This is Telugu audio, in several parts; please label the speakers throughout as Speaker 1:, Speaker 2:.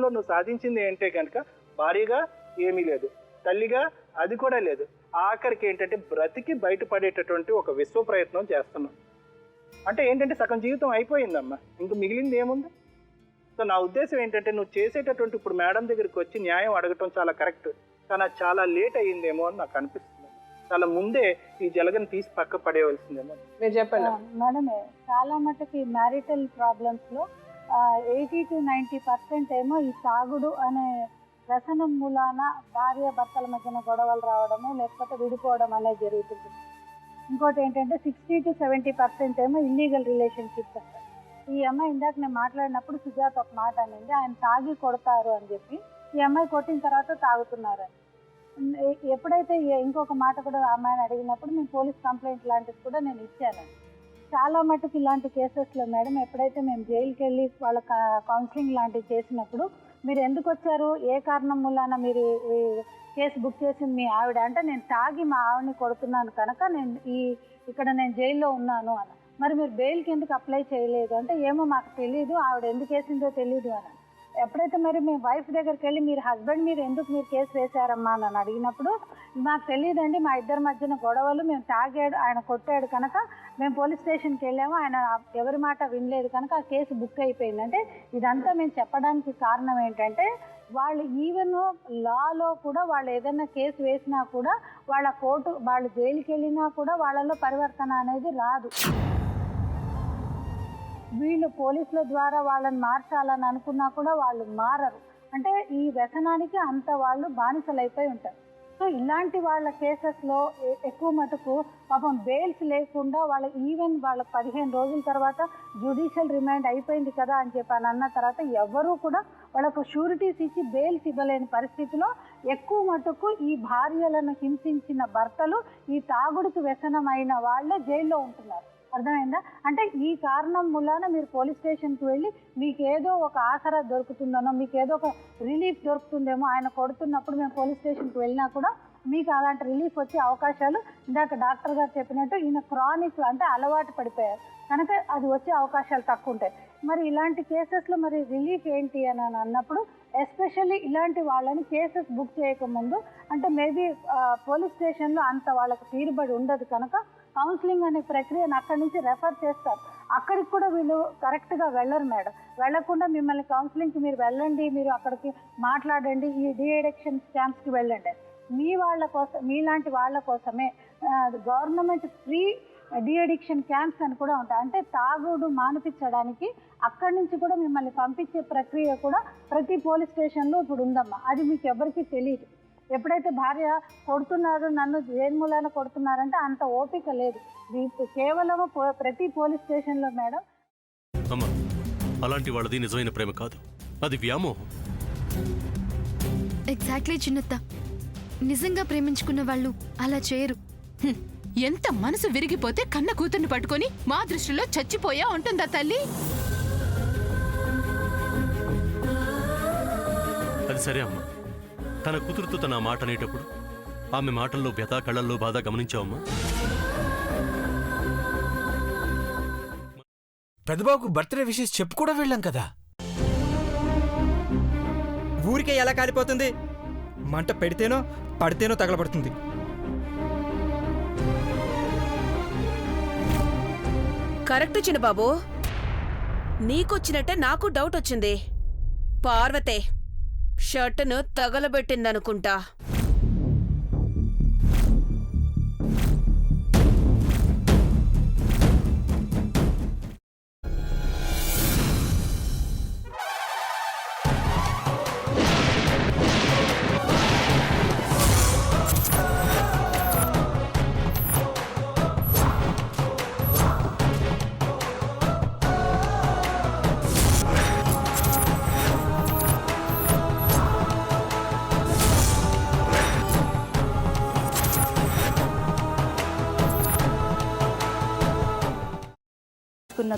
Speaker 1: నువ్వు సాధించింది ఏంటే కనుక భారీగా ఏమీ లేదు, తల్లిగా అది కూడా లేదు. ఆఖరికి ఏంటంటే బ్రతికి బయటపడేటటువంటి ఒక విశ్వ ప్రయత్నం చేస్తున్నావు. అంటే ఏంటంటే సగం జీవితం అయిపోయిందమ్మా, ఇంక మిగిలింది ఏముంది? సో నా ఉద్దేశం ఏంటంటే నువ్వు చేసేటటువంటి ఇప్పుడు మేడం దగ్గరికి వచ్చి న్యాయం అడగటం చాలా కరెక్ట్, కానీ అది చాలా లేట్ అయ్యిందేమో అని నాకు అనిపిస్తుంది. చాలా ముందే ఈ జలగని తీసి పక్క పడేయవలసిందేమో.
Speaker 2: మీరు చెప్పండి
Speaker 3: మేడం. చాలా మటుకు ఈ మ్యారిటల్ ప్రాబ్లమ్స్ లో 80 to 90% ఏమో ఈ తాగుడు అనే వ్యసనం మూలాన భార్య భర్తల మధ్యన గొడవలు రావడము లేకపోతే విడిపోవడం అనేది జరుగుతుంది. ఇంకోటి ఏంటంటే 60 to 70% ఏమో ఇల్లీగల్ రిలేషన్షిప్స్ అంటారు. ఈ అమ్మాయి ఇందాక నేను మాట్లాడినప్పుడు సుజాత ఒక మాట అనింది, ఆయన తాగి కొడతారు అని చెప్పి. ఈ అమ్మాయి కొట్టిన తర్వాత తాగుతున్నారని. ఎప్పుడైతే ఇంకొక మాట కూడా ఆ అమ్మాయిని అడిగినప్పుడు మేము పోలీస్ కంప్లైంట్ లాంటిది కూడా నేను ఇచ్చాను. చాలా మటుకు ఇలాంటి కేసెస్లో మేడం ఎప్పుడైతే మేము జైలుకి వెళ్ళి వాళ్ళ కౌన్సిలింగ్ లాంటివి చేసినప్పుడు మీరు ఎందుకు వచ్చారు, ఏ కారణం మూలాన మీరు ఈ కేసు బుక్ చేసింది మీ ఆవిడ అంటే, నేను తాగి మా ఆవిడని కొడుతున్నాను కనుక నేను ఇక్కడ నేను జైల్లో ఉన్నాను అని. మరి మీరు బెయిల్కి ఎందుకు అప్లై చేయలేదు అంటే, ఏమో మాకు తెలియదు, ఆవిడ ఎందుకు వేసిందో తెలియదు అని. ఎప్పుడైతే మరి మేము వైఫ్ దగ్గరికి వెళ్ళి మీరు హస్బెండ్ మీరు ఎందుకు మీరు కేసు వేశారమ్మా అని అడిగినప్పుడు, మాకు తెలియదండి, మా ఇద్దరి మధ్యన గొడవలు, మేము తాగాడు ఆయన కొట్టాడు కనుక మేము పోలీస్ స్టేషన్కి వెళ్ళాము, ఆయన ఎవరి మాట వినలేదు కనుక ఆ కేసు బుక్ అయిపోయింది. అంటే ఇదంతా మేము చెప్పడానికి కారణం ఏంటంటే, వాళ్ళు ఈవెన్ లాలో కూడా వాళ్ళు ఏదైనా కేసు వేసినా కూడా వాళ్ళు జైలుకి వెళ్ళినా కూడా వాళ్ళలో పరివర్తన అనేది రాదు. వీళ్ళు పోలీసుల ద్వారా వాళ్ళని మార్చాలని అనుకున్నా కూడా వాళ్ళు మారరు. అంటే ఈ వ్యసనానికి అంత వాళ్ళు బానిసలైపోయి ఉంటారు. సో ఇలాంటి వాళ్ళ కేసెస్లో ఎక్కువ మటుకు పాపం బెయిల్స్ లేకుండా ఈవెన్ వాళ్ళ 15 రోజుల తర్వాత జ్యుడిషియల్ రిమాండ్ అయిపోయింది కదా అని చెప్పి అన్న తర్వాత ఎవరూ కూడా వాళ్ళకు షూరిటీస్ ఇచ్చి బెయిల్స్ ఇవ్వలేని పరిస్థితిలో ఎక్కువ మటుకు ఈ భార్యలను హింసించిన భర్తలు, ఈ తాగుడుకు వ్యసనమైన వాళ్ళే జైల్లో ఉంటున్నారు. అర్థమైందా? అంటే ఈ కారణం మూలాన మీరు పోలీస్ స్టేషన్కి వెళ్ళి మీకు ఏదో ఒక ఆసరా దొరుకుతుందనో, మీకు ఏదో ఒక రిలీఫ్ దొరుకుతుందేమో, ఆయన కొడుతున్నప్పుడు మేము పోలీస్ స్టేషన్కి వెళ్ళినా కూడా మీకు అలాంటి రిలీఫ్ వచ్చే అవకాశాలు, ఇందాక డాక్టర్ గారు చెప్పినట్టు ఈయన క్రానిక్ అంటే అలవాటు పడిపోయారు కనుక అది వచ్చే అవకాశాలు తక్కువ ఉంటాయి. మరి ఇలాంటి కేసెస్లో మరి రిలీఫ్ ఏంటి అని అన్నప్పుడు, ఎస్పెషల్లీ ఇలాంటి వాళ్ళని కేసెస్ బుక్ చేయకముందు అంటే మేబీ పోలీస్ స్టేషన్లో అంత వాళ్ళకి తీరుబడి ఉండదు కనుక కౌన్సిలింగ్ అనే ప్రక్రియను అక్కడి నుంచి రెఫర్ చేస్తారు. అక్కడికి కూడా వీళ్ళు కరెక్ట్గా వెళ్ళరు మేడం. వెళ్లకుండా మిమ్మల్ని కౌన్సిలింగ్కి మీరు వెళ్ళండి, మీరు అక్కడికి మాట్లాడండి, ఈ డీఅడిక్షన్ క్యాంప్స్కి వెళ్ళండి. మీలాంటి వాళ్ళ కోసమే గవర్నమెంట్ ఫ్రీ డీఅడిక్షన్ క్యాంప్స్ అని కూడా ఉంటాయి. అంటే తాగుడు మానిపించడానికి అక్కడి నుంచి కూడా మిమ్మల్ని పంపించే ప్రక్రియ కూడా ప్రతి పోలీస్ స్టేషన్లో ఇప్పుడు ఉందమ్మా. అది మీకు ఎవరికీ తెలియదు. ఎప్పుడైతే భార్య కొడుతున్నారు, నన్ను జైన్మూలాన కొడుతున్నారంటే అంత ఓపిక లేదు. కేవలం ప్రతి పోలీస్ స్టేషన్లో మేడం
Speaker 4: అమ్మా అలాంటి వాళ్ళది నిజమైన ప్రేమ కాదు, అది వ్యామోహం.
Speaker 5: ఎగ్జాక్ట్లీ చిన్నత్త, నిజంగా ప్రేమించుకున్న వాళ్ళు అలా చేయరు.
Speaker 6: ఎంత మనసు విరిగిపోతే కన్న కూతుర్ని పట్టుకొని మా దృష్టిలో చచ్చిపోయా ఉంటుందా తల్లి?
Speaker 4: అది సరే అమ్మా, తన కూతురుతో తన మాట అనేటప్పుడు ఆమె మాటల్లో వ్యథ, కళ్ళల్లో బాధ గమనించావమ్మా?
Speaker 7: పెద్దబాబుకు బర్త్డే విషెస్ చెప్పు కూడా వెళ్ళాం కదా.
Speaker 8: ఊరికే ఎలా కాలిపోతుంది? మంట పెడితేనో పడితేనో తగలబడుతుంది.
Speaker 2: కరెక్ట్ చిన్నబాబు, నీకొచ్చినట్టే నాకు డౌట్ వచ్చింది. పార్వతే షర్టును తగలబెట్టిందనుకుంటా.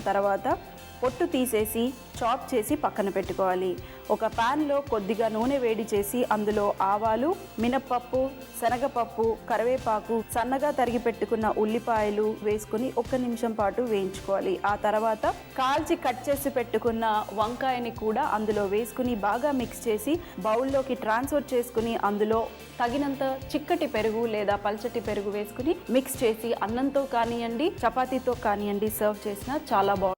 Speaker 9: తర్వాత పొట్టు తీసేసి చాప్ చేసి పక్కన పెట్టుకోవాలి. ఒక ప్యాన్లో కొద్దిగా నూనె వేడి చేసి అందులో ఆవాలు, మినప్పప్పు, శనగపప్పు, కరివేపాకు, సన్నగా తరిగి పెట్టుకున్న ఉల్లిపాయలు వేసుకుని 1 నిమిషం పాటు వేయించుకోవాలి. ఆ తర్వాత కాల్చి కట్ చేసి పెట్టుకున్న వంకాయని కూడా అందులో వేసుకుని బాగా మిక్స్ చేసి బౌల్లోకి ట్రాన్స్ఫర్ చేసుకుని అందులో తగినంత చిక్కటి పెరుగు లేదా పల్చటి పెరుగు వేసుకుని మిక్స్ చేసి అన్నంతో కానివ్వండి, చపాతీతో కానివ్వండి సర్వ్ చేసినా చాలా బాగుంటుంది.